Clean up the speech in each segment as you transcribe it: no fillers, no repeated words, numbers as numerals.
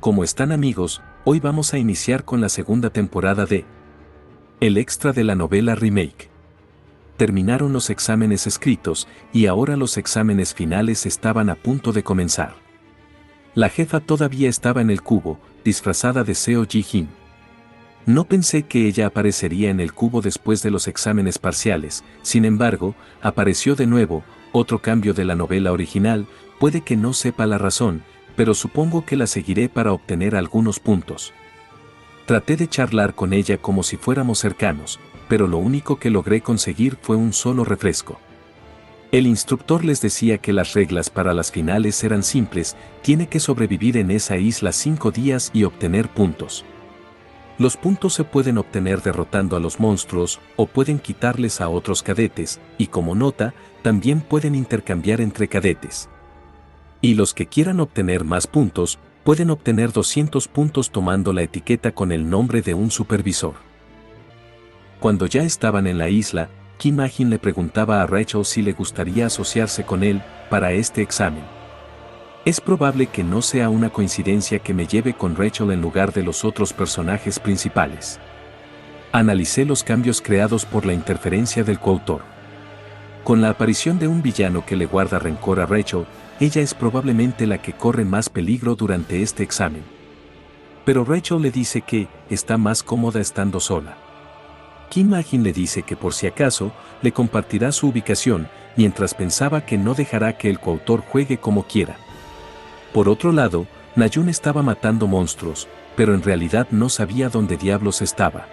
¿Cómo están amigos? Hoy vamos a iniciar con la segunda temporada de El extra de la novela remake. Terminaron los exámenes escritos y ahora los exámenes finales estaban a punto de comenzar. La jefa todavía estaba en el cubo, disfrazada de Seo Ji-hin. No pensé que ella aparecería en el cubo después de los exámenes parciales, sin embargo, apareció de nuevo. Otro cambio de la novela original, puede que no sepa la razón, pero supongo que la seguiré para obtener algunos puntos. Traté de charlar con ella como si fuéramos cercanos, pero lo único que logré conseguir fue un solo refresco. El instructor les decía que las reglas para las finales eran simples: tiene que sobrevivir en esa isla 5 días y obtener puntos. Los puntos se pueden obtener derrotando a los monstruos, o pueden quitarles a otros cadetes, y como nota, también pueden intercambiar entre cadetes. Y los que quieran obtener más puntos, pueden obtener 200 puntos tomando la etiqueta con el nombre de un supervisor. Cuando ya estaban en la isla, Kim Ha-jin le preguntaba a Rachel si le gustaría asociarse con él para este examen. Es probable que no sea una coincidencia que me lleve con Rachel en lugar de los otros personajes principales. Analicé los cambios creados por la interferencia del coautor. Con la aparición de un villano que le guarda rencor a Rachel, ella es probablemente la que corre más peligro durante este examen. Pero Rachel le dice que está más cómoda estando sola. Kim Ha-jin le dice que por si acaso, le compartirá su ubicación, mientras pensaba que no dejará que el coautor juegue como quiera. Por otro lado, Na-jun estaba matando monstruos, pero en realidad no sabía dónde diablos estaba.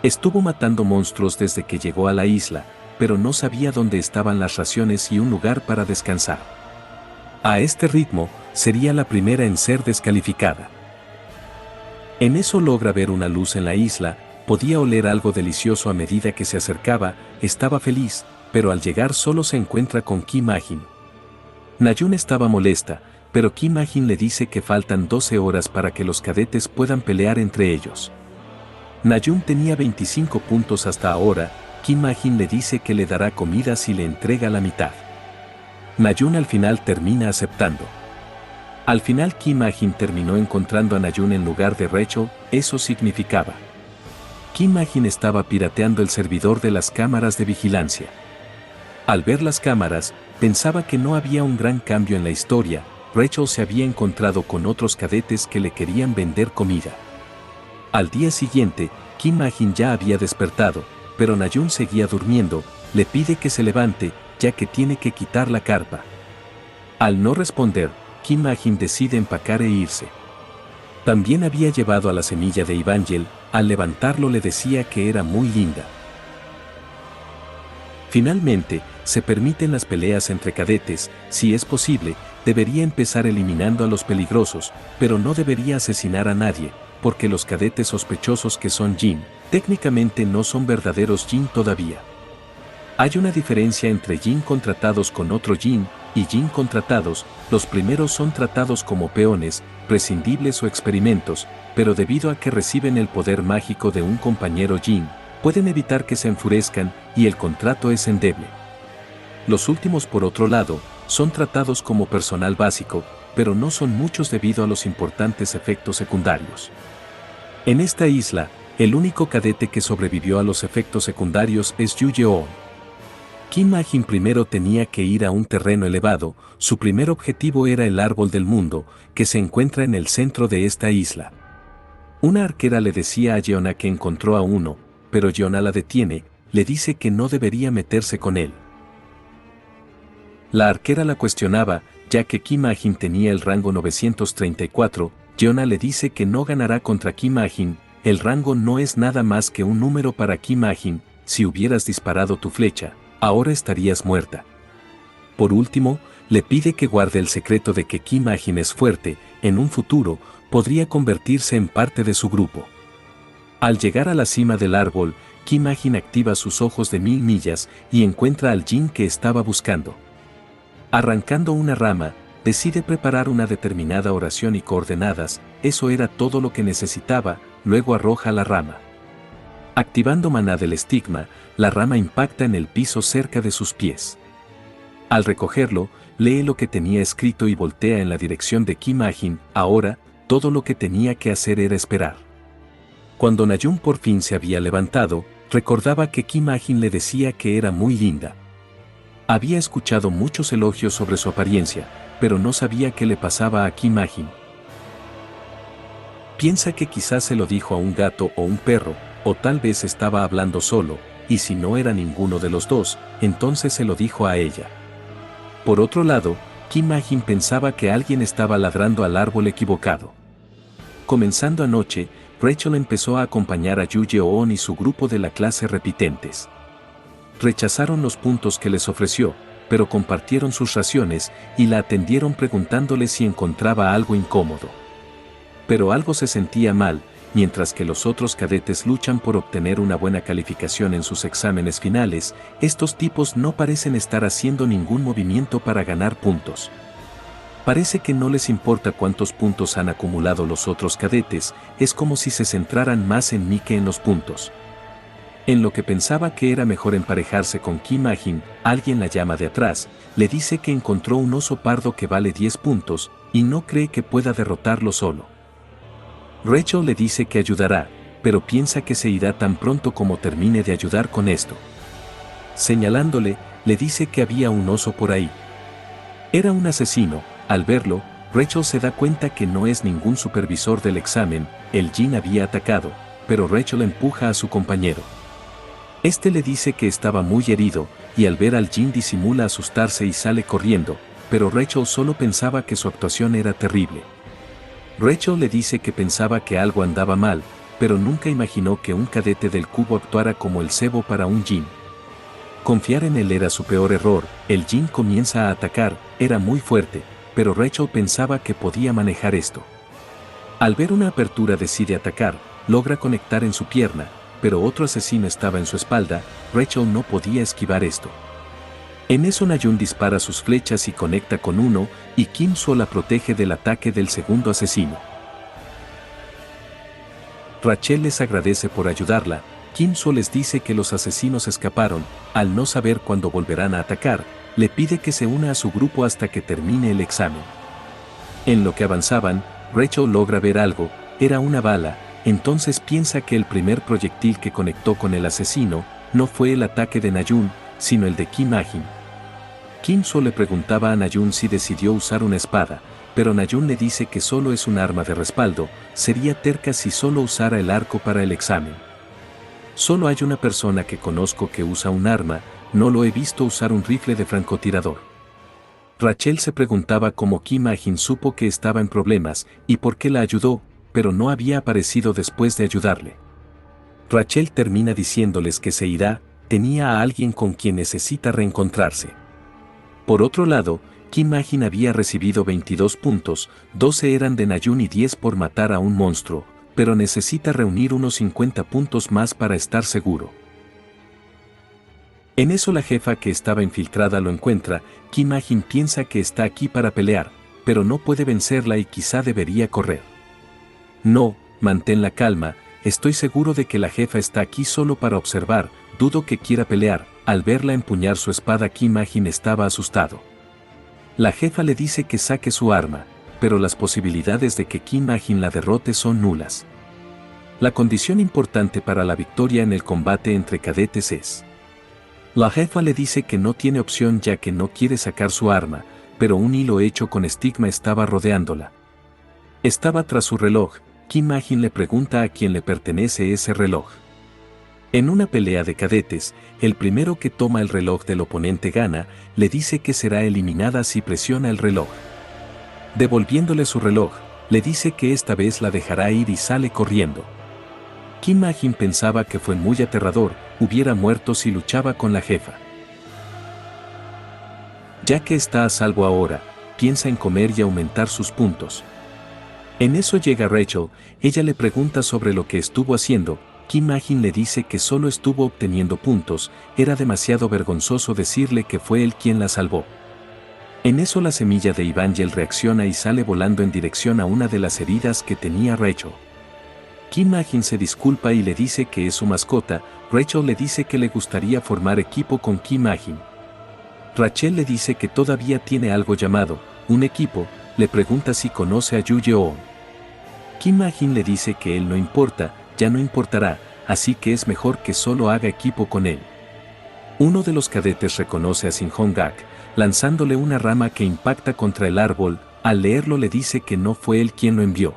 Estuvo matando monstruos desde que llegó a la isla, pero no sabía dónde estaban las raciones y un lugar para descansar. A este ritmo, sería la primera en ser descalificada. En eso logra ver una luz en la isla, podía oler algo delicioso a medida que se acercaba, estaba feliz, pero al llegar solo se encuentra con Kim Ha-jin. Na-jun estaba molesta, pero Kim Ha-jin le dice que faltan 12 horas para que los cadetes puedan pelear entre ellos. Na-jun tenía 25 puntos hasta ahora. Kim Ha-jin le dice que le dará comida si le entrega la mitad. Na-jun al final termina aceptando. Al final Kim Ha-jin terminó encontrando a Na-jun en lugar de Rachel. Eso significaba: Kim Ha-jin estaba pirateando el servidor de las cámaras de vigilancia. Al ver las cámaras, pensaba que no había un gran cambio en la historia. Rachel se había encontrado con otros cadetes que le querían vender comida. Al día siguiente, Kim Ha-jin ya había despertado, pero Na-jun seguía durmiendo. Le pide que se levante, ya que tiene que quitar la carpa. Al no responder, Kim Ha-jin decide empacar e irse. También había llevado a la semilla de Evangel. Al levantarlo le decía que era muy linda. Finalmente, se permiten las peleas entre cadetes. Si es posible, debería empezar eliminando a los peligrosos, pero no debería asesinar a nadie, porque los cadetes sospechosos que son Jin, técnicamente no son verdaderos Jin todavía. Hay una diferencia entre Jin contratados con otro Jin y Jin contratados. Los primeros son tratados como peones, prescindibles o experimentos, pero debido a que reciben el poder mágico de un compañero Jin, pueden evitar que se enfurezcan y el contrato es endeble. Los últimos, por otro lado, son tratados como personal básico, pero no son muchos debido a los importantes efectos secundarios. En esta isla, el único cadete que sobrevivió a los efectos secundarios es Yu Yeon. Kim Ha-jin primero tenía que ir a un terreno elevado. Su primer objetivo era el árbol del mundo, que se encuentra en el centro de esta isla. Una arquera le decía a Yeona que encontró a uno, pero Yeona la detiene, le dice que no debería meterse con él. La arquera la cuestionaba, ya que Kim Ha-jin tenía el rango 934, Yeona le dice que no ganará contra Kim Ha-jin. El rango no es nada más que un número para Kim Ha-jin. Si hubieras disparado tu flecha, ahora estarías muerta. Por último, le pide que guarde el secreto de que Kim Ha-jin es fuerte. En un futuro, podría convertirse en parte de su grupo. Al llegar a la cima del árbol, Kim Ha-jin activa sus ojos de 1000 millas y encuentra al Jin que estaba buscando. Arrancando una rama, decide preparar una determinada oración y coordenadas. Eso era todo lo que necesitaba. Luego arroja la rama. Activando maná del estigma, la rama impacta en el piso cerca de sus pies. Al recogerlo, lee lo que tenía escrito y voltea en la dirección de Kim Ha-jin. Ahora, todo lo que tenía que hacer era esperar. Cuando Najun por fin se había levantado, recordaba que Kim Ah-jin le decía que era muy linda. Había escuchado muchos elogios sobre su apariencia, pero no sabía qué le pasaba a Kim Ah-jin. Piensa que quizás se lo dijo a un gato o un perro, o tal vez estaba hablando solo, y si no era ninguno de los dos, entonces se lo dijo a ella. Por otro lado, Kim Ah-jin pensaba que alguien estaba ladrando al árbol equivocado. Comenzando anoche, Rachel empezó a acompañar a Yu Yeon y su grupo de la clase repitentes. Rechazaron los puntos que les ofreció, pero compartieron sus raciones y la atendieron preguntándole si encontraba algo incómodo. Pero algo se sentía mal, mientras que los otros cadetes luchan por obtener una buena calificación en sus exámenes finales, estos tipos no parecen estar haciendo ningún movimiento para ganar puntos. Parece que no les importa cuántos puntos han acumulado los otros cadetes, es como si se centraran más en mí que en los puntos. En lo que pensaba que era mejor emparejarse con Kim Ah-jin, alguien la llama de atrás, le dice que encontró un oso pardo que vale 10 puntos, y no cree que pueda derrotarlo solo. Rachel le dice que ayudará, pero piensa que se irá tan pronto como termine de ayudar con esto. Señalándole, le dice que había un oso por ahí. Era un asesino. Al verlo, Rachel se da cuenta que no es ningún supervisor del examen, el Jin había atacado, pero Rachel empuja a su compañero. Este le dice que estaba muy herido, y al ver al Jin disimula asustarse y sale corriendo, pero Rachel solo pensaba que su actuación era terrible. Rachel le dice que pensaba que algo andaba mal, pero nunca imaginó que un cadete del cubo actuara como el cebo para un Jin. Confiar en él era su peor error, el Jin comienza a atacar, era muy fuerte, pero Rachel pensaba que podía manejar esto. Al ver una apertura decide atacar, logra conectar en su pierna, pero otro asesino estaba en su espalda, Rachel no podía esquivar esto. En eso Najun dispara sus flechas y conecta con uno, y Kim So la protege del ataque del segundo asesino. Rachel les agradece por ayudarla, Kim So les dice que los asesinos escaparon, al no saber cuándo volverán a atacar, le pide que se una a su grupo hasta que termine el examen. En lo que avanzaban, Rachel logra ver algo, era una bala, entonces piensa que el primer proyectil que conectó con el asesino, no fue el ataque de Najun, sino el de Kim Ah-jin. Kim So le preguntaba a Najun si decidió usar una espada, pero Najun le dice que solo es un arma de respaldo, sería terca si solo usara el arco para el examen. Solo hay una persona que conozco que usa un arma, no lo he visto usar un rifle de francotirador. Rachel se preguntaba cómo Kim Ah-jin supo que estaba en problemas y por qué la ayudó, pero no había aparecido después de ayudarle. Rachel termina diciéndoles que se irá, tenía a alguien con quien necesita reencontrarse. Por otro lado, Kim Ah-jin había recibido 22 puntos, 12 eran de Najun y 10 por matar a un monstruo, pero necesita reunir unos 50 puntos más para estar seguro. En eso la jefa que estaba infiltrada lo encuentra, Kim Ah-jin piensa que está aquí para pelear, pero no puede vencerla y quizá debería correr. No, mantén la calma, estoy seguro de que la jefa está aquí solo para observar, dudo que quiera pelear. Al verla empuñar su espada Kim Ah-jin estaba asustado. La jefa le dice que saque su arma, pero las posibilidades de que Kim Ah-jin la derrote son nulas. La condición importante para la victoria en el combate entre cadetes es. La jefa le dice que no tiene opción ya que no quiere sacar su arma, pero un hilo hecho con estigma estaba rodeándola. Estaba tras su reloj, Kim Ah-jin le pregunta a quién le pertenece ese reloj. En una pelea de cadetes, el primero que toma el reloj del oponente gana, le dice que será eliminada si presiona el reloj. Devolviéndole su reloj, le dice que esta vez la dejará ir y sale corriendo. Kim Ah-jin pensaba que fue muy aterrador, hubiera muerto si luchaba con la jefa. Ya que está a salvo ahora, piensa en comer y aumentar sus puntos. En eso llega Rachel, ella le pregunta sobre lo que estuvo haciendo. Kim Ah-jin le dice que solo estuvo obteniendo puntos, era demasiado vergonzoso decirle que fue él quien la salvó. En eso la semilla de Evangel reacciona y sale volando en dirección a una de las heridas que tenía Rachel. Kim Ah-jin se disculpa y le dice que es su mascota, Rachel le dice que le gustaría formar equipo con Kim Ah-jin. Rachel le dice que todavía tiene algo llamado, un equipo, le pregunta si conoce a Yu Yeon. Kim Ma-jin le dice que él no importa, ya no importará, así que es mejor que solo haga equipo con él. Uno de los cadetes reconoce a Shin Hong-gak, lanzándole una rama que impacta contra el árbol. Al leerlo le dice que no fue él quien lo envió.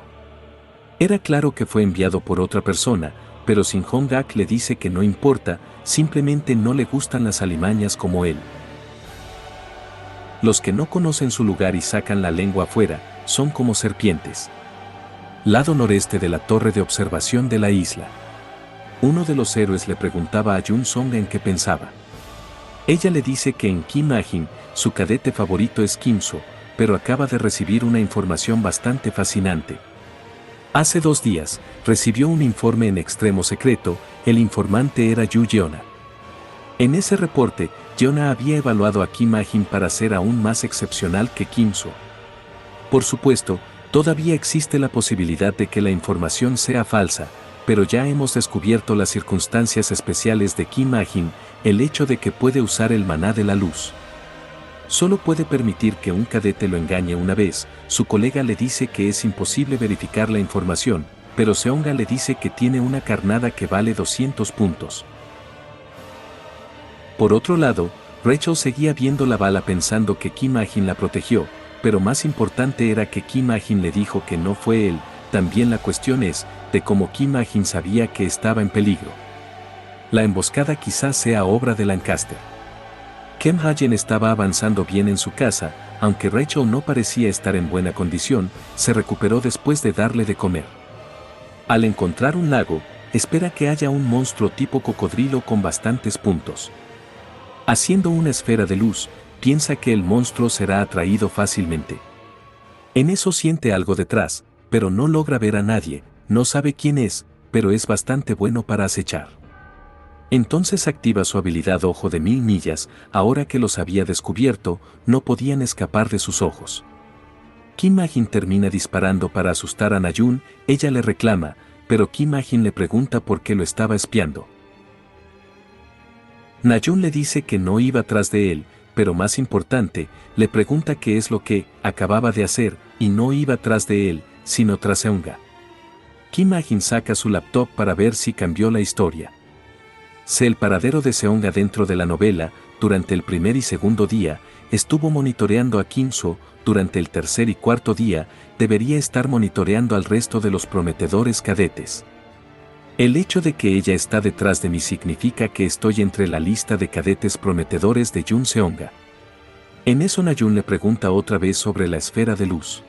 Era claro que fue enviado por otra persona, pero Shin Hong-gak le dice que no importa, simplemente no le gustan las alimañas como él. Los que no conocen su lugar y sacan la lengua afuera, son como serpientes. Lado noreste de la torre de observación de la isla. Uno de los héroes le preguntaba a Jun Song en qué pensaba. Ella le dice que en Kim Ma-jin, su cadete favorito es Kim-so, pero acaba de recibir una información bastante fascinante. Hace 2 días, recibió un informe en extremo secreto. El informante era Yu Yeona. En ese reporte, Yeona había evaluado a Kim Ma-jin para ser aún más excepcional que Kim-so. Por supuesto, todavía existe la posibilidad de que la información sea falsa, pero ya hemos descubierto las circunstancias especiales de Kim Ma-jin, el hecho de que puede usar el maná de la luz. Solo puede permitir que un cadete lo engañe una vez. Su colega le dice que es imposible verificar la información, pero Seonga le dice que tiene una carnada que vale 200 puntos. Por otro lado, Rachel seguía viendo la bala pensando que Kim Ma-jin la protegió, pero más importante era que Kim Ma-jin le dijo que no fue él. También la cuestión es de cómo Kim Ma-jin sabía que estaba en peligro. La emboscada quizás sea obra de Lancaster. Kim Ha-jin estaba avanzando bien en su casa, aunque Rachel no parecía estar en buena condición. Se recuperó después de darle de comer. Al encontrar un lago, espera que haya un monstruo tipo cocodrilo con bastantes puntos. Haciendo una esfera de luz, piensa que el monstruo será atraído fácilmente. En eso siente algo detrás, pero no logra ver a nadie. No sabe quién es, pero es bastante bueno para acechar. Entonces activa su habilidad Ojo de 1000 millas. Ahora que los había descubierto, no podían escapar de sus ojos. Kim Ma-jin termina disparando para asustar a Na-jun. Ella le reclama, pero Kim Ma-jin le pregunta por qué lo estaba espiando. Na-jun le dice que no iba tras de él, pero más importante, le pregunta qué es lo que acababa de hacer, y no iba tras de él, sino tras Seonga. Kim Ma-jin saca su laptop para ver si cambió la historia. Sé el paradero de Seonga dentro de la novela. Durante el primer y segundo día, estuvo monitoreando a Kim-so. Durante el tercer y cuarto día, debería estar monitoreando al resto de los prometedores cadetes. El hecho de que ella está detrás de mí significa que estoy entre la lista de cadetes prometedores de Jun Seonga. En eso Na-jun le pregunta otra vez sobre la esfera de luz.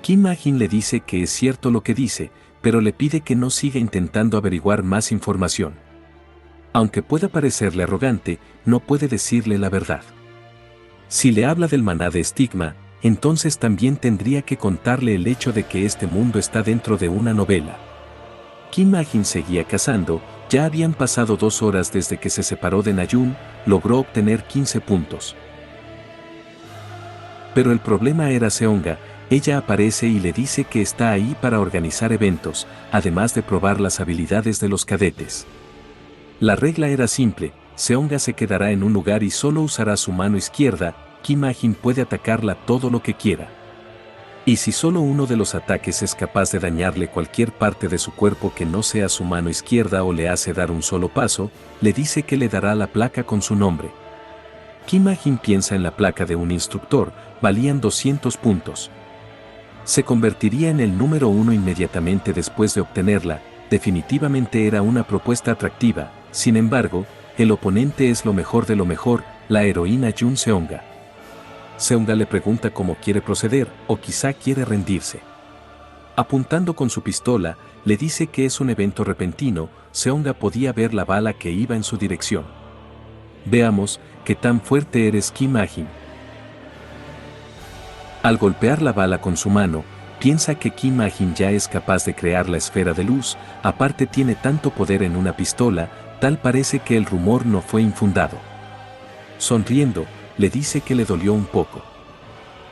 Kim Ma-jin le dice que es cierto lo que dice, pero le pide que no siga intentando averiguar más información. Aunque pueda parecerle arrogante, no puede decirle la verdad. Si le habla del maná de estigma, entonces también tendría que contarle el hecho de que este mundo está dentro de una novela. Kim Ma-jin seguía cazando. Ya habían pasado 2 horas desde que se separó de Na-jun. Logró obtener 15 puntos. Pero el problema era Seonga. Ella aparece y le dice que está ahí para organizar eventos, además de probar las habilidades de los cadetes. La regla era simple: Seonga se quedará en un lugar y solo usará su mano izquierda. Kim Ma-jin puede atacarla todo lo que quiera. Y si solo uno de los ataques es capaz de dañarle cualquier parte de su cuerpo que no sea su mano izquierda o le hace dar un solo paso, le dice que le dará la placa con su nombre. Kim Ma-jin piensa en la placa de un instructor. Valían 200 puntos. Se convertiría en el número 1 inmediatamente después de obtenerla. Definitivamente era una propuesta atractiva. Sin embargo, el oponente es lo mejor de lo mejor, la heroína Jun Seonga. Seonga le pregunta cómo quiere proceder, o quizá quiere rendirse. Apuntando con su pistola, le dice que es un evento repentino. Seonga podía ver la bala que iba en su dirección. Veamos, qué tan fuerte eres, Kim Ma-jin. Al golpear la bala con su mano, piensa que Kim Ma-jin ya es capaz de crear la esfera de luz. Aparte tiene tanto poder en una pistola, tal parece que el rumor no fue infundado. Sonriendo, le dice que le dolió un poco.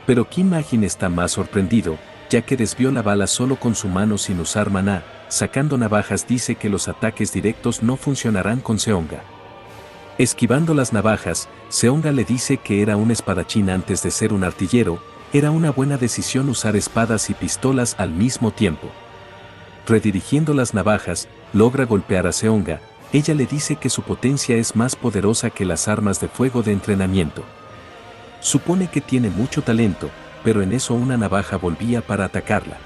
Pero Kim Ma-jin está más sorprendido, ya que desvió la bala solo con su mano sin usar maná. Sacando navajas dice que los ataques directos no funcionarán con Seonga. Esquivando las navajas, Seonga le dice que era un espadachín antes de ser un artillero. Era una buena decisión usar espadas y pistolas al mismo tiempo. Redirigiendo las navajas, logra golpear a Seonga. Ella le dice que su potencia es más poderosa que las armas de fuego de entrenamiento. Supone que tiene mucho talento, pero en eso una navaja volvía para atacarla.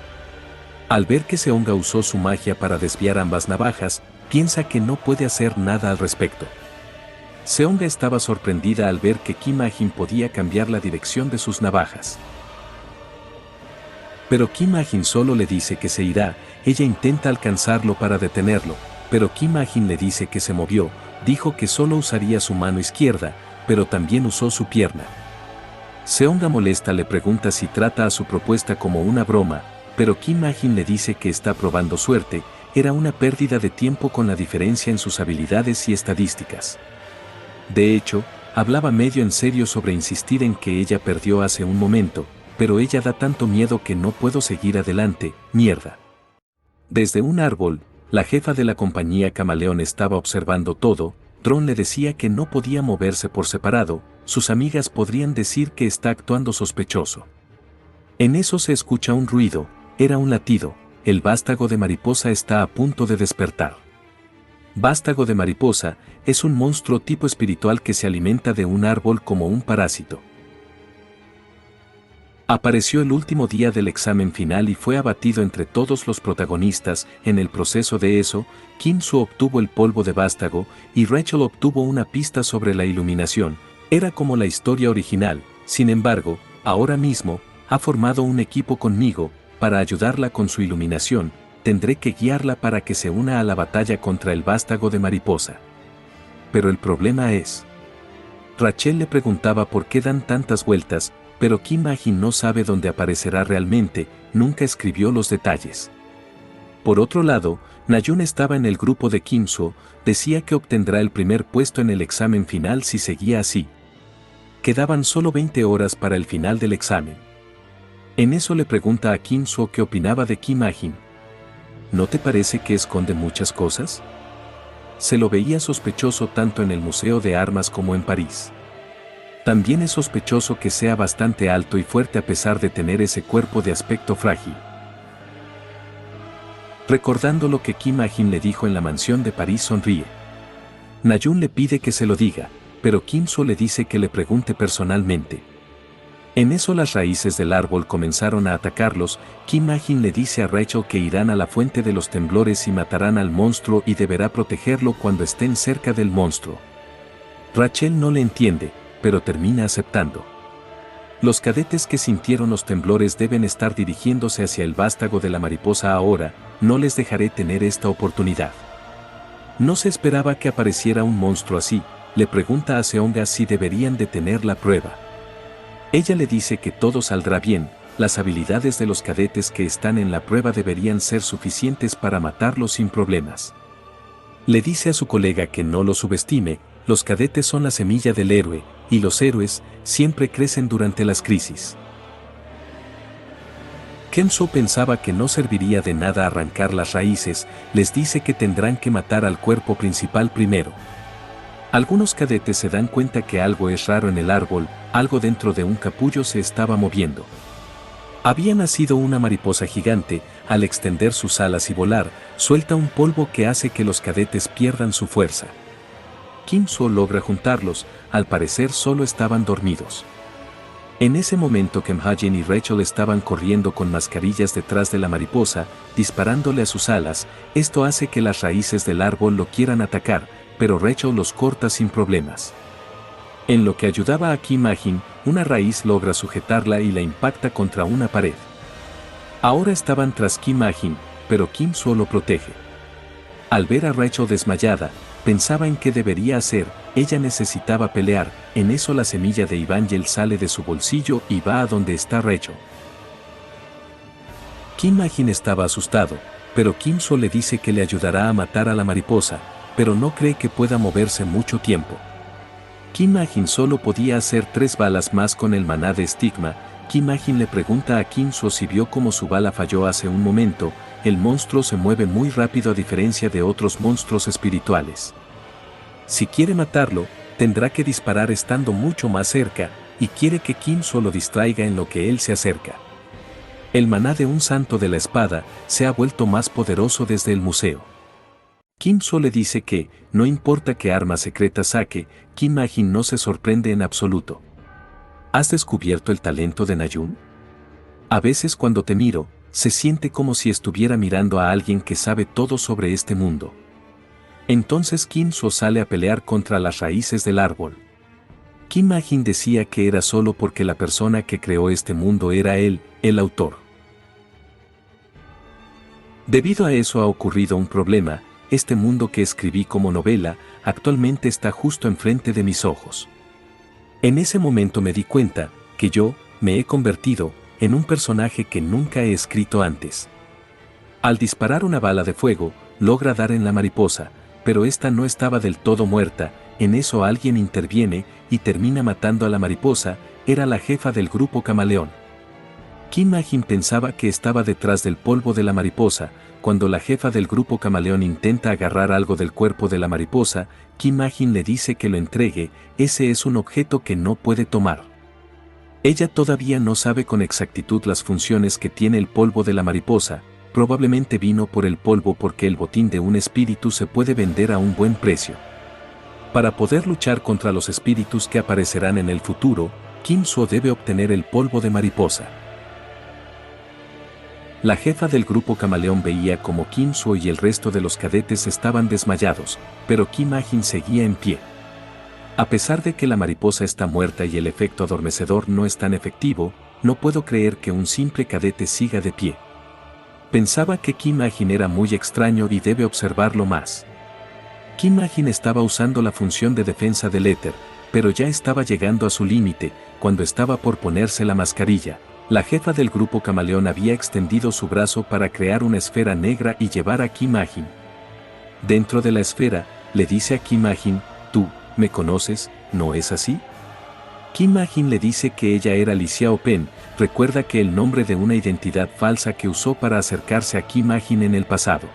Al ver que Seonga usó su magia para desviar ambas navajas, piensa que no puede hacer nada al respecto. Seonga estaba sorprendida al ver que Kim Ah-jin podía cambiar la dirección de sus navajas. Pero Kim Ah-jin solo le dice que se irá. Ella intenta alcanzarlo para detenerlo, pero Kim Ah-jin le dice que se movió, dijo que solo usaría su mano izquierda, pero también usó su pierna. Seonga molesta le pregunta si trata a su propuesta como una broma, pero Kim Ah-jin le dice que está probando suerte, era una pérdida de tiempo con la diferencia en sus habilidades y estadísticas. De hecho, hablaba medio en serio sobre insistir en que ella perdió hace un momento, pero ella da tanto miedo que no puedo seguir adelante, mierda. Desde un árbol, la jefa de la compañía Camaleón estaba observando todo. Tron le decía que no podía moverse por separado, sus amigas podrían decir que está actuando sospechoso. En eso se escucha un ruido, era un latido, el vástago de mariposa está a punto de despertar. Vástago de mariposa es un monstruo tipo espiritual que se alimenta de un árbol como un parásito. Apareció el último día del examen final y fue abatido entre todos los protagonistas. En el proceso de eso, Kim Soo obtuvo el polvo de vástago y Rachel obtuvo una pista sobre la iluminación. Era como la historia original, sin embargo, ahora mismo, ha formado un equipo conmigo, para ayudarla con su iluminación, tendré que guiarla para que se una a la batalla contra el vástago de mariposa. Pero el problema es... Rachel le preguntaba por qué dan tantas vueltas, pero Kim Ah-jin no sabe dónde aparecerá realmente, nunca escribió los detalles. Por otro lado, Nayun estaba en el grupo de Kim Soo, decía que obtendrá el primer puesto en el examen final si seguía así. Quedaban solo 20 horas para el final del examen. En eso le pregunta a Kim Soo qué opinaba de Kim Ah-jin. ¿No te parece que esconde muchas cosas? Se lo veía sospechoso tanto en el Museo de Armas como en París. También es sospechoso que sea bastante alto y fuerte a pesar de tener ese cuerpo de aspecto frágil. Recordando lo que Kim Ah-jin le dijo en la mansión de París, sonríe. Nayun le pide que se lo diga, pero Kim Soo le dice que le pregunte personalmente. En eso las raíces del árbol comenzaron a atacarlos. Kim Ah-jin le dice a Rachel que irán a la fuente de los temblores y matarán al monstruo y deberá protegerlo cuando estén cerca del monstruo. Rachel no le entiende, pero termina aceptando. Los cadetes que sintieron los temblores deben estar dirigiéndose hacia el vástago de la mariposa ahora, no les dejaré tener esta oportunidad. No se esperaba que apareciera un monstruo así, le pregunta a Seonga si deberían detener la prueba. Ella le dice que todo saldrá bien, las habilidades de los cadetes que están en la prueba deberían ser suficientes para matarlo sin problemas. Le dice a su colega que no lo subestime, los cadetes son la semilla del héroe, y los héroes siempre crecen durante las crisis. Kim Soo pensaba que no serviría de nada arrancar las raíces, les dice que tendrán que matar al cuerpo principal primero. Algunos cadetes se dan cuenta que algo es raro en el árbol, algo dentro de un capullo se estaba moviendo. Había nacido una mariposa gigante, al extender sus alas y volar, suelta un polvo que hace que los cadetes pierdan su fuerza. Kim Soo logra juntarlos, al parecer solo estaban dormidos. En ese momento Kim Ha-jin y Rachel estaban corriendo con mascarillas detrás de la mariposa, disparándole a sus alas, esto hace que las raíces del árbol lo quieran atacar, pero Rachel los corta sin problemas. En lo que ayudaba a Kim Ah-jin, una raíz logra sujetarla y la impacta contra una pared. Ahora estaban tras Kim Ah-jin, pero Kim Soo lo protege. Al ver a Rachel desmayada, pensaba en qué debería hacer, ella necesitaba pelear, en eso la semilla de Evangel sale de su bolsillo y va a donde está Rachel. Kim Ah-jin estaba asustado, pero Kim Soo le dice que le ayudará a matar a la mariposa, pero no cree que pueda moverse mucho tiempo. Kim Ah-jin solo podía hacer 3 balas más con el maná de estigma. Kim Ah-jin le pregunta a Kim Soo si vio cómo su bala falló hace un momento, el monstruo se mueve muy rápido a diferencia de otros monstruos espirituales. Si quiere matarlo, tendrá que disparar estando mucho más cerca, y quiere que Kim Soo lo distraiga en lo que él se acerca. El maná de un santo de la espada se ha vuelto más poderoso desde el museo. Kim So le dice que, no importa qué arma secreta saque, Kim Ma-jin no se sorprende en absoluto. ¿Has descubierto el talento de Nayun? A veces cuando te miro, se siente como si estuviera mirando a alguien que sabe todo sobre este mundo. Entonces Kim So sale a pelear contra las raíces del árbol. Kim Ma-jin decía que era solo porque la persona que creó este mundo era él, el autor. Debido a eso ha ocurrido un problema. Este mundo que escribí como novela, actualmente está justo enfrente de mis ojos. En ese momento me di cuenta que yo me he convertido en un personaje que nunca he escrito antes. Al disparar una bala de fuego, logra dar en la mariposa, pero esta no estaba del todo muerta. En eso alguien interviene y termina matando a la mariposa. Era la jefa del grupo Camaleón. Kim Ma-jin pensaba que estaba detrás del polvo de la mariposa. Cuando la jefa del grupo Camaleón intenta agarrar algo del cuerpo de la mariposa, Kim Ma-jin le dice que lo entregue. Ese es un objeto que no puede tomar. Ella todavía no sabe con exactitud las funciones que tiene el polvo de la mariposa. Probablemente vino por el polvo porque el botín de un espíritu se puede vender a un buen precio. Para poder luchar contra los espíritus que aparecerán en el futuro, Kim So debe obtener el polvo de mariposa. La jefa del grupo Camaleón veía como Kim So y el resto de los cadetes estaban desmayados, pero Kim Ma-jin seguía en pie. A pesar de que la mariposa está muerta y el efecto adormecedor no es tan efectivo, no puedo creer que un simple cadete siga de pie. Pensaba que Kim Ma-jin era muy extraño y debe observarlo más. Kim Ma-jin estaba usando la función de defensa del éter, pero ya estaba llegando a su límite. Cuando estaba por ponerse la mascarilla, la jefa del grupo Camaleón había extendido su brazo para crear una esfera negra y llevar a Kim Ma-jin. Dentro de la esfera, le dice a Kim Ma-jin, tú, ¿me conoces, no es así? Kim Ma-jin le dice que ella era Li Xiaopen. Recuerda que el nombre de una identidad falsa que usó para acercarse a Kim Ma-jin en el pasado.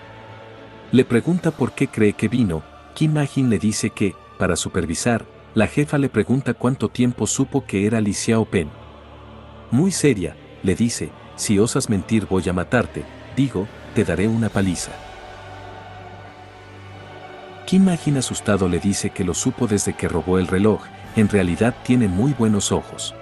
Le pregunta por qué cree que vino. Kim Ma-jin le dice que, para supervisar. La jefa le pregunta cuánto tiempo supo que era Li Xiaopen. Muy seria, le dice, si osas mentir voy a matarte, digo, te daré una paliza. Kim Ma-jin asustado le dice que lo supo desde que robó el reloj. En realidad tiene muy buenos ojos.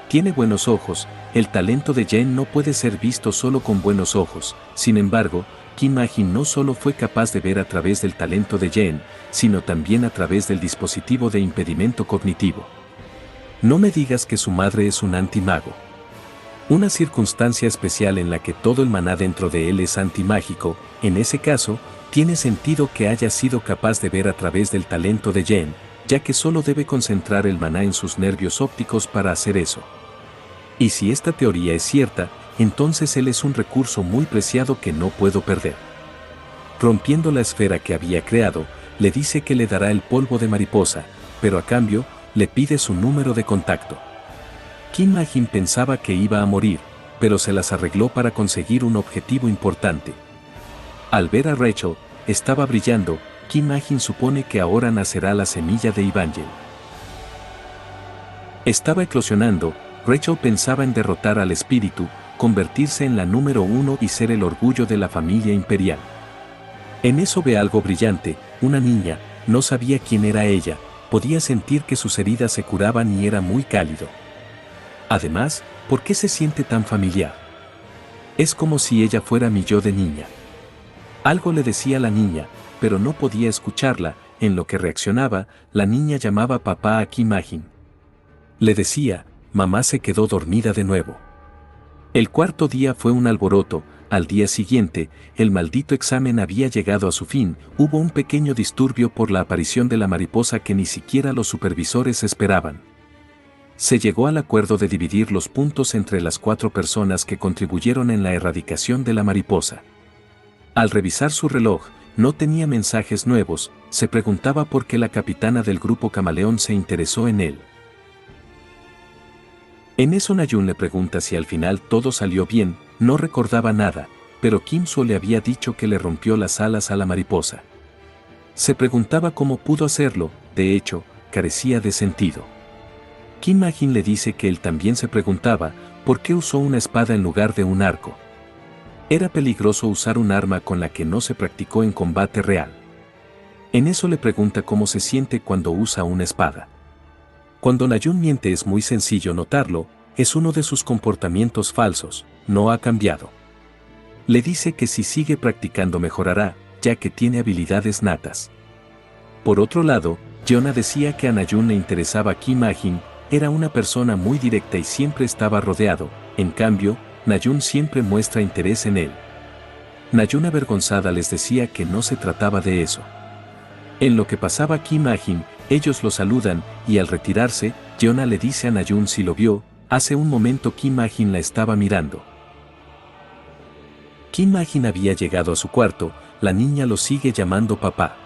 Tiene buenos ojos. El talento de Jen no puede ser visto solo con buenos ojos. Sin embargo, Kim Ma-jin no solo fue capaz de ver a través del talento de Jen, sino también a través del dispositivo de impedimento cognitivo. No me digas que su madre es un antimago. Una circunstancia especial en la que todo el maná dentro de él es antimágico. En ese caso, tiene sentido que haya sido capaz de ver a través del talento de Jen, ya que solo debe concentrar el maná en sus nervios ópticos para hacer eso. Y si esta teoría es cierta, entonces él es un recurso muy preciado que no puedo perder. Rompiendo la esfera que había creado, le dice que le dará el polvo de mariposa, pero a cambio, le pide su número de contacto. Kim Ma-jin pensaba que iba a morir, pero se las arregló para conseguir un objetivo importante. Al ver a Rachel, estaba brillando. Kim Ma-jin supone que ahora nacerá la semilla de Evangel. Estaba eclosionando. Rachel pensaba en derrotar al espíritu, convertirse en la número 1 y ser el orgullo de la familia imperial. En eso ve algo brillante, una niña. No sabía quién era ella. Podía sentir que sus heridas se curaban y era muy cálido. Además, ¿por qué se siente tan familiar? Es como si ella fuera mi yo de niña. Algo le decía a la niña, pero no podía escucharla. En lo que reaccionaba, la niña llamaba papá a Kim Ma-jin. Le decía, mamá se quedó dormida de nuevo. El cuarto día fue un alboroto. Al día siguiente, el maldito examen había llegado a su fin. Hubo un pequeño disturbio por la aparición de la mariposa que ni siquiera los supervisores esperaban. Se llegó al acuerdo de dividir los puntos entre las 4 personas que contribuyeron en la erradicación de la mariposa. Al revisar su reloj, no tenía mensajes nuevos. Se preguntaba por qué la capitana del grupo Camaleón se interesó en él. En eso Nayun le pregunta si al final todo salió bien. No recordaba nada, pero Kim So le había dicho que le rompió las alas a la mariposa. Se preguntaba cómo pudo hacerlo. De hecho, carecía de sentido. Kim Ma-jin le dice que él también se preguntaba ¿Por qué usó una espada en lugar de un arco? Era peligroso usar un arma con la que no se practicó en combate real. En eso le pregunta cómo se siente cuando usa una espada. Cuando Na-Jun miente es muy sencillo notarlo, es uno de sus comportamientos falsos, no ha cambiado. Le dice que si sigue practicando mejorará, ya que tiene habilidades natas. Por otro lado, Jeona decía que a Na-Jun le interesaba Kim Ah-jin, era una persona muy directa y siempre estaba rodeado, en cambio, Na-Jun siempre muestra interés en él. Na-Jun avergonzada les decía que no se trataba de eso. En lo que pasaba Kim Ah-jin, ellos lo saludan, y al retirarse, Jeona le dice a Na-Jun si lo vio, hace un momento Kim Ah-jin la estaba mirando. Kim Ah-jin había llegado a su cuarto, la niña lo sigue llamando papá.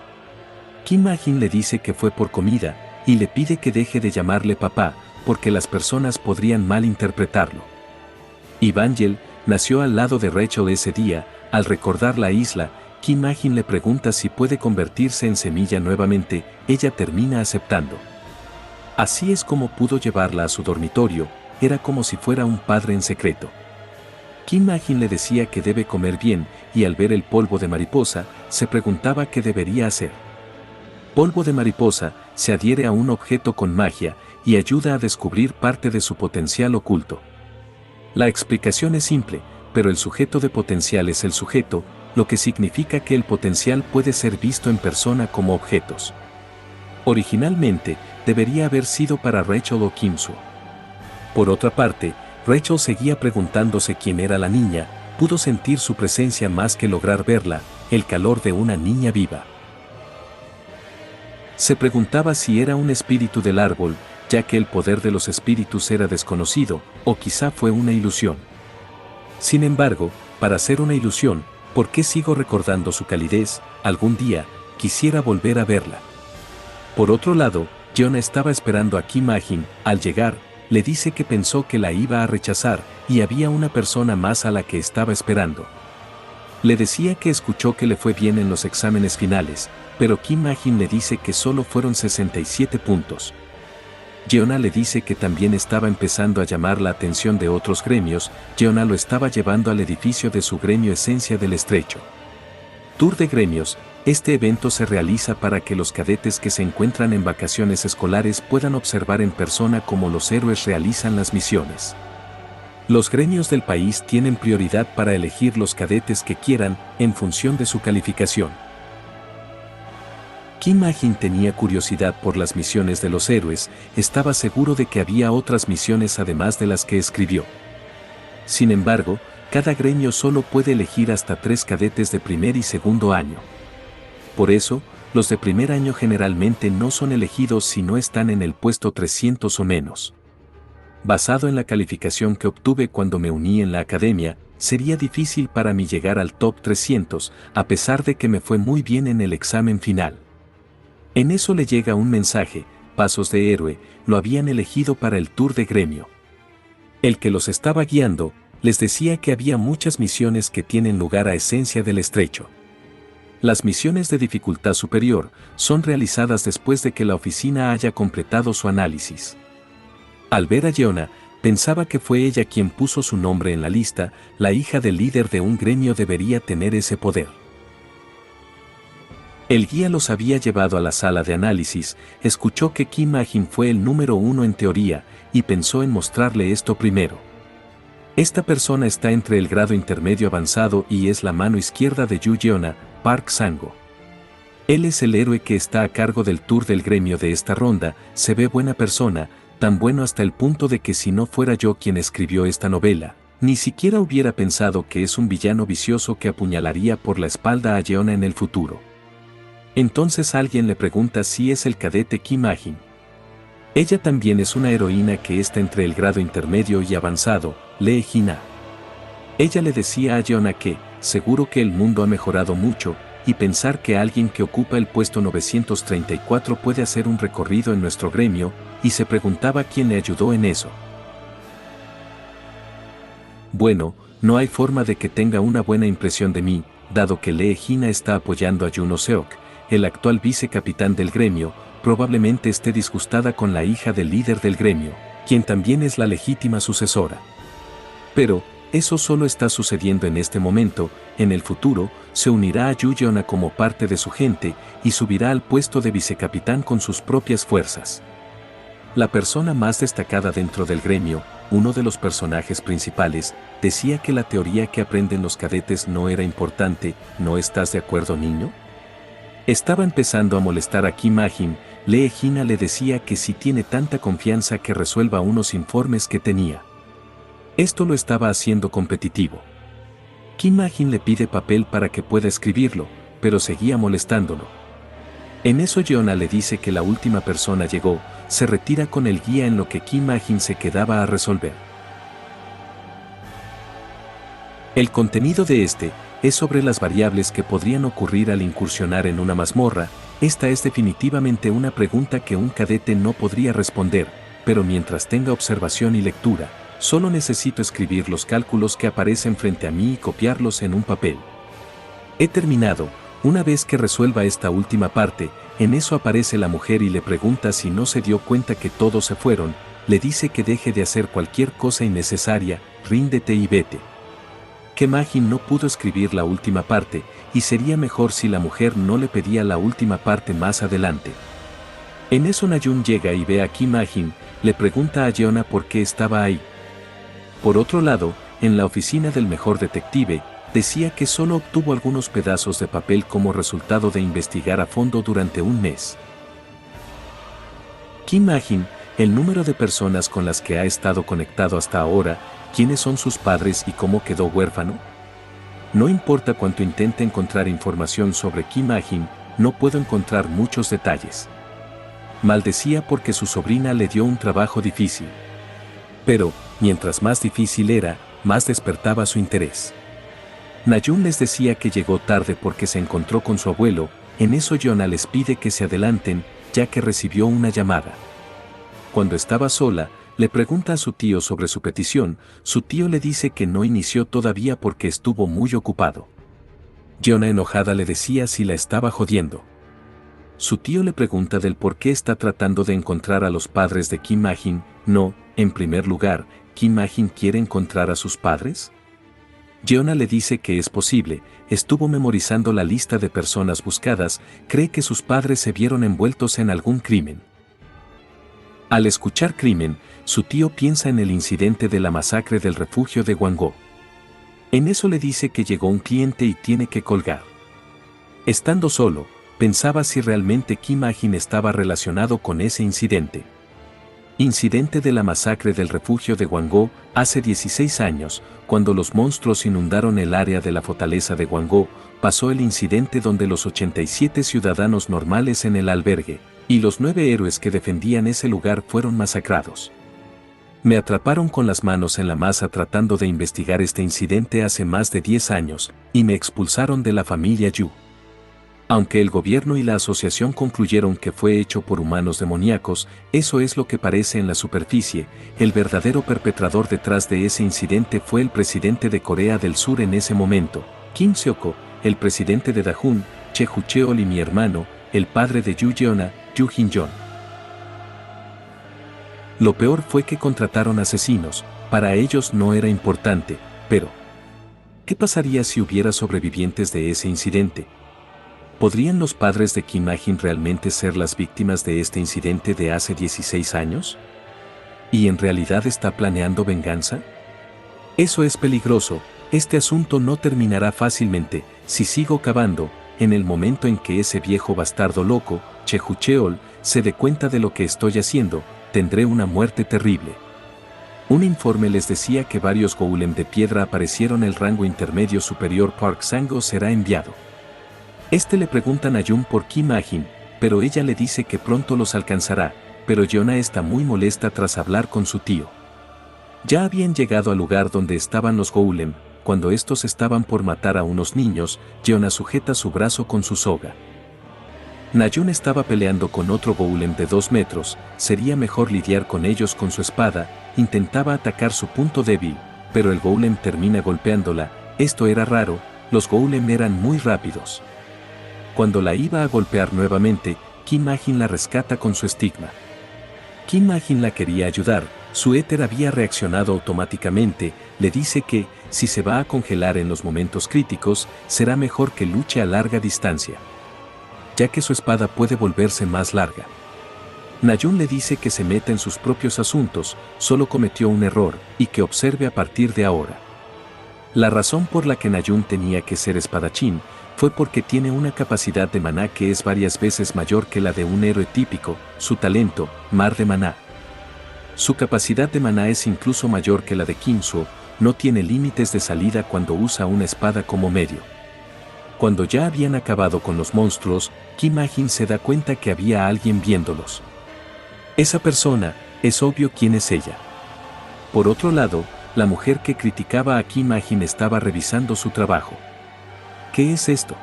Kim Ah-jin le dice que fue por comida, y le pide que deje de llamarle papá, porque las personas podrían malinterpretarlo. Evangel nació al lado de Rachel ese día, al recordar la isla, Kim Ah-jin le pregunta si puede convertirse en semilla nuevamente, ella termina aceptando. Así es como pudo llevarla a su dormitorio, era como si fuera un padre en secreto. Kim Ah-jin le decía que debe comer bien, y al ver el polvo de mariposa, se preguntaba qué debería hacer. Polvo de mariposa se adhiere a un objeto con magia, y ayuda a descubrir parte de su potencial oculto. La explicación es simple, pero el sujeto de potencial es el sujeto, lo que significa que el potencial puede ser visto en persona como objetos. Originalmente, debería haber sido para Rachel o Kim-soo. Por otra parte, Rachel seguía preguntándose quién era la niña, pudo sentir su presencia más que lograr verla, el calor de una niña viva. Se preguntaba si era un espíritu del árbol, ya que el poder de los espíritus era desconocido, o quizá fue una ilusión. Sin embargo, para ser una ilusión, ¿por qué sigo recordando su calidez? Algún día, quisiera volver a verla. Por otro lado, Jeona estaba esperando a Kim Ah-jin, al llegar, le dice que pensó que la iba a rechazar, y había una persona más a la que estaba esperando. Le decía que escuchó que le fue bien en los exámenes finales, pero Kim Ah-jin le dice que solo fueron 67 puntos. Jeona le dice que también estaba empezando a llamar la atención de otros gremios, Jeona lo estaba llevando al edificio de su gremio Esencia del Estrecho. Tour de gremios, este evento se realiza para que los cadetes que se encuentran en vacaciones escolares puedan observar en persona cómo los héroes realizan las misiones. Los gremios del país tienen prioridad para elegir los cadetes que quieran, en función de su calificación. Kim Ah-jin tenía curiosidad por las misiones de los héroes, estaba seguro de que había otras misiones además de las que escribió. Sin embargo, cada gremio solo puede elegir hasta 3 cadetes de primer y segundo año. Por eso, los de primer año generalmente no son elegidos si no están en el puesto 300 o menos. Basado en la calificación que obtuve cuando me uní en la academia, sería difícil para mí llegar al top 300, a pesar de que me fue muy bien en el examen final. En eso le llega un mensaje, Pasos de Héroe, lo habían elegido para el tour de gremio. El que los estaba guiando, les decía que había muchas misiones que tienen lugar a Esencia del Estrecho. Las misiones de dificultad superior son realizadas después de que la oficina haya completado su análisis. Al ver a Jeona, pensaba que fue ella quien puso su nombre en la lista, la hija del líder de un gremio debería tener ese poder. El guía los había llevado a la sala de análisis, escuchó que Kim Ah-jin fue el número 1 en teoría, y pensó en mostrarle esto primero. Esta persona está entre el grado intermedio avanzado y es la mano izquierda de Yu Jeona, Park Sang-ho. Él es el héroe que está a cargo del tour del gremio de esta ronda, se ve buena persona, tan bueno hasta el punto de que si no fuera yo quien escribió esta novela, ni siquiera hubiera pensado que es un villano vicioso que apuñalaría por la espalda a Jeona en el futuro. Entonces alguien le pregunta si es el cadete Kim Ah-jin. Ella también es una heroína que está entre el grado intermedio y avanzado, Lee Jin-ah. Ella le decía a Jeona que, seguro que el mundo ha mejorado mucho, y pensar que alguien que ocupa el puesto 934 puede hacer un recorrido en nuestro gremio, y se preguntaba quién le ayudó en eso. Bueno, no hay forma de que tenga una buena impresión de mí, dado que Lee Jin-ah está apoyando a Yoon Oh-seok, el actual vicecapitán del gremio, probablemente esté disgustada con la hija del líder del gremio, quien también es la legítima sucesora. Pero, eso solo está sucediendo en este momento. En el futuro, se unirá a Yu-Yeona como parte de su gente y subirá al puesto de vicecapitán con sus propias fuerzas. La persona más destacada dentro del gremio, uno de los personajes principales, decía que la teoría que aprenden los cadetes no era importante. ¿No estás de acuerdo, niño? Estaba empezando a molestar a Kim Ah-jin. Lee Hina le decía que si tiene tanta confianza que resuelva unos informes que tenía. Esto lo estaba haciendo competitivo. Kim Ah-jin le pide papel para que pueda escribirlo, pero seguía molestándolo. En eso Yeona le dice que la última persona llegó, se retira con el guía en lo que Kim Ah-jin se quedaba a resolver. El contenido de este es sobre las variables que podrían ocurrir al incursionar en una mazmorra. Esta es definitivamente una pregunta que un cadete no podría responder, pero mientras tenga observación y lectura, solo necesito escribir los cálculos que aparecen frente a mí y copiarlos en un papel. He terminado. Una vez que resuelva esta última parte, en eso aparece la mujer y le pregunta si no se dio cuenta que todos se fueron. Le dice que deje de hacer cualquier cosa innecesaria, ríndete y vete. Kim Ah-jin no pudo escribir la última parte, y sería mejor si la mujer no le pedía la última parte más adelante. En eso Na-jun llega y ve a Kim Ah-jin, le pregunta a Yeona por qué estaba ahí. Por otro lado, en la oficina del mejor detective, decía que solo obtuvo algunos pedazos de papel como resultado de investigar a fondo durante un mes. Kim Ah-jin, el número de personas con las que ha estado conectado hasta ahora, quiénes son sus padres y cómo quedó huérfano. No importa cuánto intente encontrar información sobre Kim Ah-jin, no puedo encontrar muchos detalles. Maldecía porque su sobrina le dio un trabajo difícil. Pero, mientras más difícil era, más despertaba su interés. Na-jun les decía que llegó tarde porque se encontró con su abuelo. En eso Yeona les pide que se adelanten, ya que recibió una llamada. Cuando estaba sola, le pregunta a su tío sobre su petición. Su tío le dice que no inició todavía porque estuvo muy ocupado. Yeona enojada le decía si la estaba jodiendo. Su tío le pregunta del por qué está tratando de encontrar a los padres de Kim Ah-jin. No, en primer lugar, ¿Kim Ah-jin quiere encontrar a sus padres? Yeona le dice que es posible, estuvo memorizando la lista de personas buscadas, cree que sus padres se vieron envueltos en algún crimen. Al escuchar crimen, su tío piensa en el incidente de la masacre del refugio de Hwangho. En eso le dice que llegó un cliente y tiene que colgar. Estando solo, pensaba si realmente Kim Ah-jin estaba relacionado con ese incidente. Incidente de la masacre del refugio de Hwangho, hace 16 años, cuando los monstruos inundaron el área de la fortaleza de Hwangho, pasó el incidente donde los 87 ciudadanos normales en el albergue, y los 9 héroes que defendían ese lugar fueron masacrados. Me atraparon con las manos en la masa tratando de investigar este incidente hace más de 10 años, y me expulsaron de la familia Yu. Aunque el gobierno y la asociación concluyeron que fue hecho por humanos demoníacos, eso es lo que parece en la superficie. El verdadero perpetrador detrás de ese incidente fue el presidente de Corea del Sur en ese momento, Kim Seok-ho, el presidente de Daejeon, Choi Cheol y mi hermano, el padre de Yu Yeona, Yu Jin-yeon. Lo peor fue que contrataron asesinos, para ellos no era importante, pero ¿qué pasaría si hubiera sobrevivientes de ese incidente? ¿Podrían los padres de Kim Ah-jin realmente ser las víctimas de este incidente de hace 16 años? ¿Y en realidad está planeando venganza? Eso es peligroso, este asunto no terminará fácilmente, si sigo cavando. En el momento en que ese viejo bastardo loco, Choi Cheol, se dé cuenta de lo que estoy haciendo, tendré una muerte terrible. Un informe les decía que varios golem de piedra aparecieron en el rango intermedio superior. Park Sang-ho será enviado. Este le pregunta a Na-jun por Kim Ah-jin, pero ella le dice que pronto los alcanzará, pero Yeona está muy molesta tras hablar con su tío. Ya habían llegado al lugar donde estaban los golem. Cuando estos estaban por matar a unos niños, Yeona sujeta su brazo con su soga. Na-jun estaba peleando con otro golem de 2 metros, sería mejor lidiar con ellos con su espada. Intentaba atacar su punto débil, pero el golem termina golpeándola. Esto era raro, los golem eran muy rápidos. Cuando la iba a golpear nuevamente, Kim Ah-jin la rescata con su estigma. Kim Ah-jin la quería ayudar, Su éter había reaccionado automáticamente, le dice que, si se va a congelar en los momentos críticos, será mejor que luche a larga distancia, ya que su espada puede volverse más larga. Nayun le dice que se meta en sus propios asuntos, solo cometió un error, y que observe a partir de ahora. La razón por la que Nayun tenía que ser espadachín fue porque tiene una capacidad de maná que es varias veces mayor que la de un héroe típico, su talento, Mar de Maná. Su capacidad de maná es incluso mayor que la de Kimsuo, no tiene límites de salida cuando usa una espada como medio. Cuando ya habían acabado con los monstruos, Kim Ma-jin se da cuenta que había alguien viéndolos. Esa persona, es obvio quién es ella. Por otro lado, la mujer que criticaba a Kim Ma-jin estaba revisando su trabajo. ¿Qué es esto?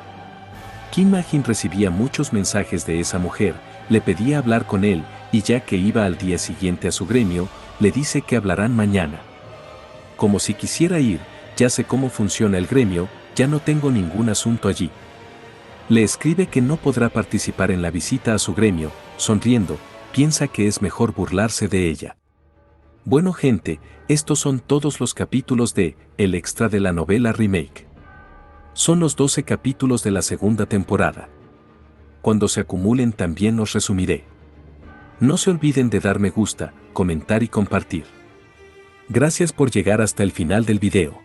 Kim Ma-jin recibía muchos mensajes de esa mujer, le pedía hablar con él, y ya que iba al día siguiente a su gremio, le dice que hablarán mañana. Como si quisiera ir, ya sé cómo funciona el gremio, ya no tengo ningún asunto allí. Le escribe que no podrá participar en la visita a su gremio, sonriendo, piensa que es mejor burlarse de ella. Bueno gente, estos son todos los capítulos de El extra de la novela remake. Son los 12 capítulos de la segunda temporada. Cuando se acumulen también los resumiré. No se olviden de dar me gusta, comentar y compartir. Gracias por llegar hasta el final del video.